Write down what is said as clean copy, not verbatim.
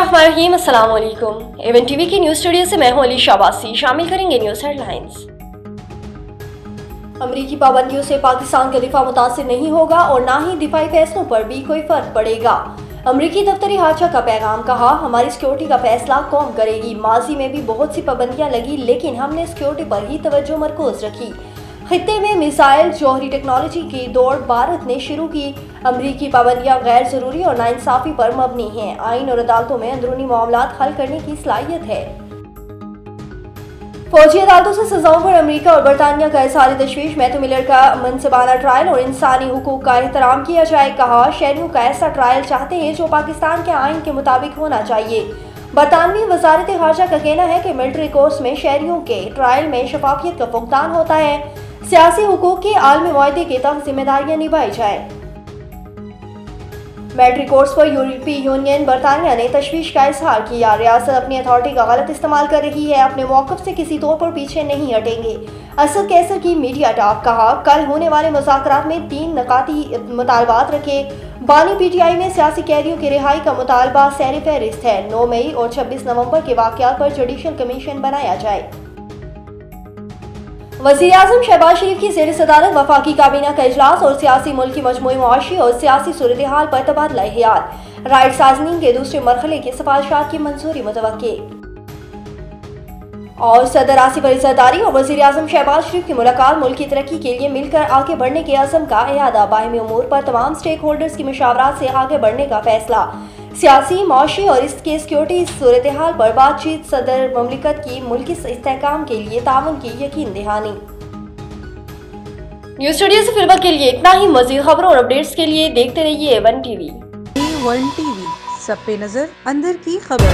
बिस्मिल्लाहिर्रहमानिर्रहीम। अस्सलाम वालेकुम। एवन टीवी की न्यूज़ स्टूडियो से मैं हूं अली शाबासी। शामिल करेंगे न्यूज़ हेडलाइंस। अमरीकी पाबंदियों से पाकिस्तान का दिफा मुतासिर नहीं होगा और ना ही दिफाई फैसलों पर भी कोई फर्क पड़ेगा। अमरीकी दफ्तरी हाजा का पैगाम, कहा हमारी सिक्योरिटी का फैसला कौम करेगी। माजी में भी बहुत सी पाबंदियां लगी लेकिन हमने सिक्योरिटी पर ही तवज्जो मरकूज रखी। खित्ते में मिसाइल जौहरी टेक्नोलॉजी की दौड़ भारत ने शुरू की। अमरीकी पाबंदियां गैर जरूरी और नाइंसाफी पर मबनी हैं। आइन और अदालतों में अंदरूनी मामलात हल करने की सलाहियत है। फौजी अदालतों से सजाओं पर अमेरिका और बरतानिया का इज़हार तशवीश। मैथ्यू मिलर का मनसबाना ट्रायल और इंसानी हुकूक का एहतराम किया जाए। कहा शहरियों का ऐसा ट्रायल चाहते हैं जो पाकिस्तान के आइन के मुताबिक होना चाहिए। बरतानवी वजारत खारजा का कहना है कि मिलिट्री कोर्स में शहरियों के ट्रायल में शफाफियत का फुकदान होता है। सियासी हुकूक के आलमी मुआहदे के तहत जिम्मेदारियां निभाई जाए। मिलिट्री कोर्स पर यूरोपीय यूनियन बरतानिया ने तशवीश का इजहार किया। रियासत अपनी अथॉरिटी का गलत इस्तेमाल कर रही है, अपने मौक़िफ़ से किसी तौर पर पीछे नहीं हटेंगे। असद कैसर की मीडिया टॉक, कहा कल होने वाले मुज़ाकरात में 3 नकाती मुतालबात रखे। बानी पीटीआई में सियासी कैदियों की रिहाई का मुतालबा सैर फहरिस्त है। 9 मई और 26 नवंबर के वाक़यात पर जुडिशल कमीशन बनाया जाए। वज़ीर-ए-आज़म शहबाज शरीफ की ज़ेर सदारत वफाकी काबीना का इजलास और सियासी मुल्क की मजमूई मुआशी और सियासी सूरत हाल पर तबादला ख्याल। राइट साजनी के दूसरे मरहले की सिफारिशात की मंजूरी मुतवक्के। और सदर आसिफ अली ज़रदारी और वज़ीर-ए-आज़म शहबाज शरीफ की मुलाकात मुल्क की तरक्की के लिए मिलकर आगे बढ़ने के अज़म का इयादा। बाहिमी उमूर पर तमाम स्टेक होल्डर्स की मशावरात से आगे बढ़ने का फैसला। सियासी, माशी और इसके सिक्योरिटी सूरत हाल पर बातचीत। सदर ममलिकत की मुल्की इस्तेहकाम के लिए ताउन की यकीन दहानी। न्यूज़ स्टूडियो से फिलहाल के लिए इतना ही। मज़ीद खबरों और अपडेट्स के लिए देखते रहिए A1 TV। A1 TV, सब पे नजर, अंदर की खबर।